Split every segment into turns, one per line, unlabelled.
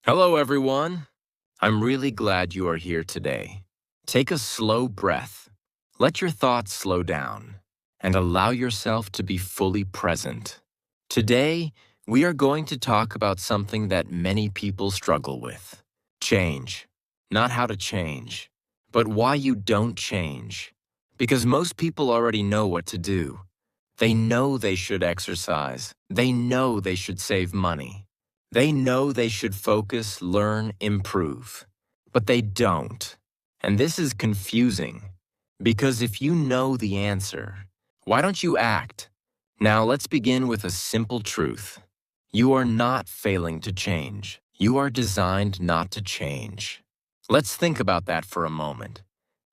Hello, everyone. I'm really glad you are here today. Take a slow breath. Let your thoughts slow down and allow yourself to be fully present. Today, we are going to talk about something that many people struggle with: change. Not how to change, but why you don't change. Because most people already know what to do. They know they should exercise. They know they should save money. They know they should focus, learn, improve. But they don't. And this is confusing. Because if you know the answer, why don't you act? Now let's begin with a simple truth. You are not failing to change. You are designed not to change. Let's think about that for a moment.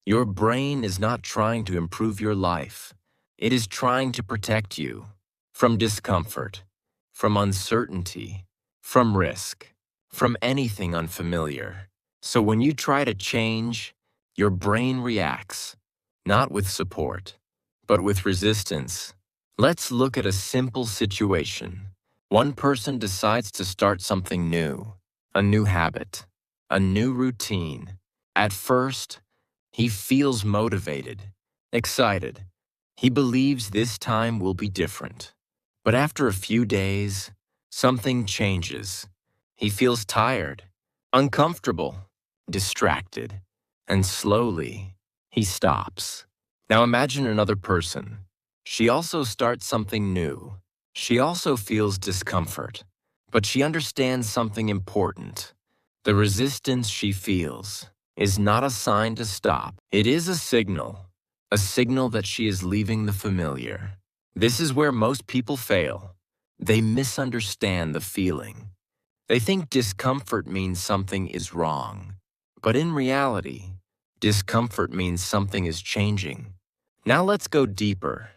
Your brain is not trying to improve your life. It is trying to protect you from discomfort, from uncertainty, from risk, from anything unfamiliar. So when you try to change, your brain reacts, not with support, but with resistance. Let's look at a simple situation. One person decides to start something new, a new habit, a new routine. At first, he feels motivated, excited. He believes this time will be different. But after a few days, something changes. He feels tired, uncomfortable, distracted, and slowly, he stops. Now imagine another person. She also starts something new. She also feels discomfort, but she understands something important. The resistance she feels is not a sign to stop. It is a signal that she is leaving the familiar. This is where most people fail. They misunderstand the feeling. They think discomfort means something is wrong. But in reality, discomfort means something is changing. Now let's go deeper.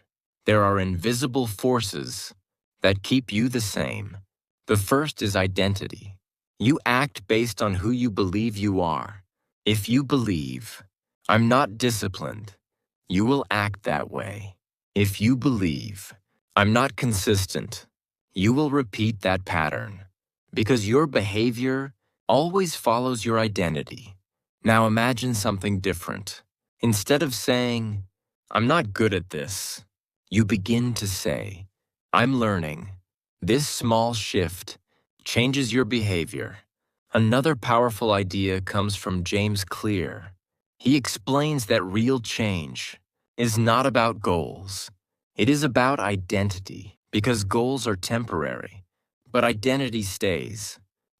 There are invisible forces that keep you the same. The first is identity. You act based on who you believe you are. If you believe, I'm not disciplined, you will act that way. If you believe, I'm not consistent, you will repeat that pattern. Because your behavior always follows your identity. Now imagine something different. Instead of saying, I'm not good at this, you begin to say, I'm learning. This small shift changes your behavior. Another powerful idea comes from James Clear. He explains that real change is not about goals. It is about identity, because goals are temporary, but identity stays.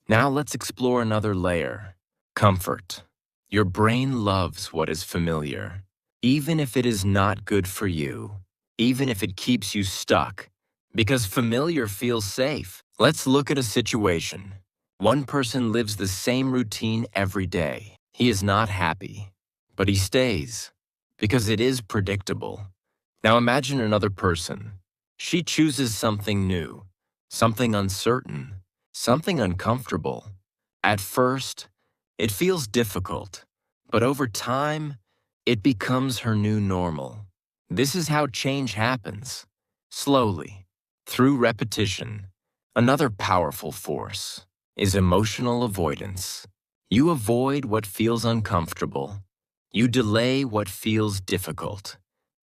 Now let's explore another layer: comfort. Your brain loves what is familiar, even if it is not good for you, even if it keeps you stuck, because familiar feels safe. Let's look at a situation. One person lives the same routine every day. He is not happy, but he stays because it is predictable. Now imagine another person. She chooses something new, something uncertain, something uncomfortable. At first, it feels difficult, but over time, it becomes her new normal. This is how change happens, slowly, through repetition. Another powerful force is emotional avoidance. You avoid what feels uncomfortable. You delay what feels difficult.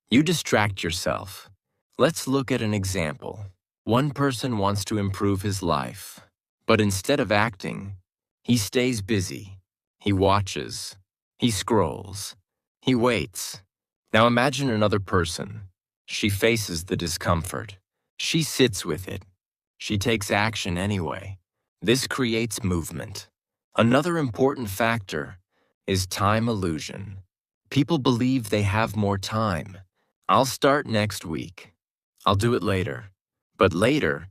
You distract yourself. Let's look at an example. One person wants to improve his life, but instead of acting, he stays busy. He watches. He scrolls. He waits. Now imagine another person. She faces the discomfort. She sits with it. She takes action anyway. This creates movement. Another important factor is time illusion. People believe they have more time. I'll start next week. I'll do it later. But later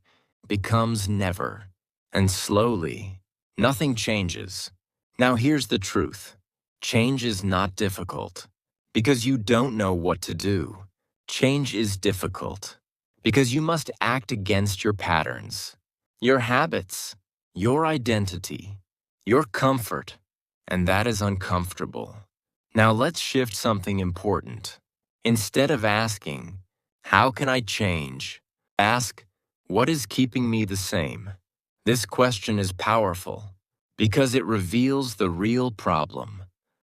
becomes never. And slowly, nothing changes. Now here's the truth. Change is not difficult because you don't know what to do. Change is difficult because you must act against your patterns, your habits, your identity, your comfort, and that is uncomfortable. Now let's shift something important. Instead of asking, how can I change? Ask, what is keeping me the same? This question is powerful because it reveals the real problem.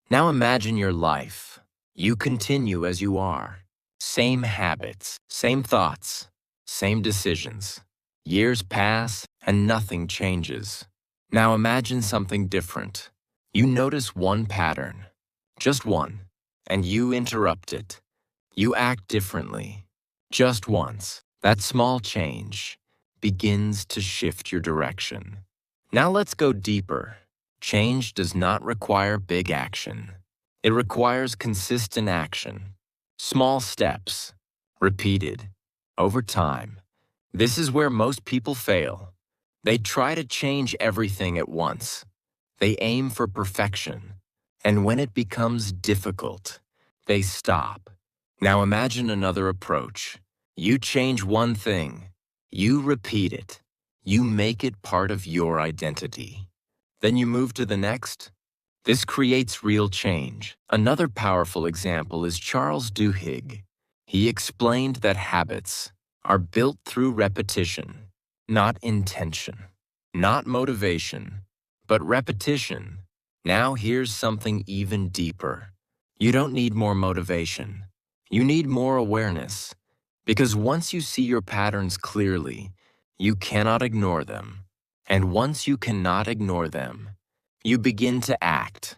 Now imagine your life. You continue as you are. Same habits, same thoughts, same decisions. Years pass and nothing changes. Now imagine something different. You notice one pattern, just one, and you interrupt it. You act differently. Just once, that small change begins to shift your direction. Now let's go deeper. Change does not require big action. It requires consistent action. Small steps, repeated, over time. This is where most people fail. They try to change everything at once. They aim for perfection. And when it becomes difficult, they stop. Now imagine another approach. You change one thing. You repeat it. You make it part of your identity. Then you move to the next. This creates real change. Another powerful example is Charles Duhigg. He explained that habits are built through repetition, not intention, not motivation, but repetition. Now here's something even deeper. You don't need more motivation. You need more awareness. Because once you see your patterns clearly, you cannot ignore them. And once you cannot ignore them, you begin to act.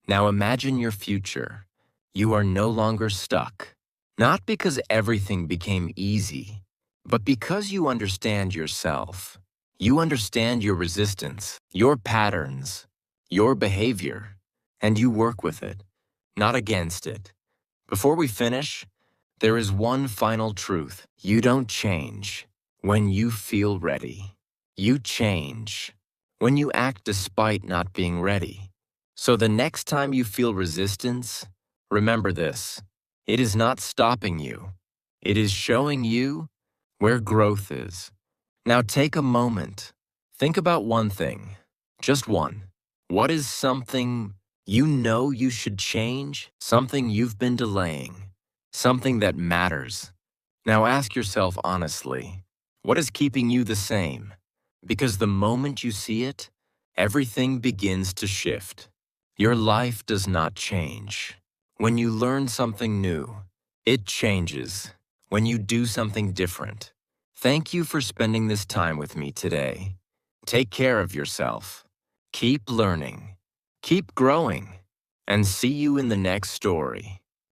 Now imagine your future. You are no longer stuck. Not because everything became easy, but because you understand yourself. You understand your resistance, your patterns, your behavior, and you work with it, not against it. Before we finish, there is one final truth. You don't change when you feel ready. You change when you act despite not being ready. So the next time you feel resistance, remember this. It is not stopping you. It is showing you where growth is. Now take a moment. Think about one thing. Just one. What is something you know you should change? Something you've been delaying? Something that matters? Now ask yourself honestly, what is keeping you the same? Because the moment you see it, everything begins to shift. Your life does not change. When you learn something new, it changes. When you do something different. Thank you for spending this time with me today. Take care of yourself. Keep learning. Keep growing. And see you in the next story.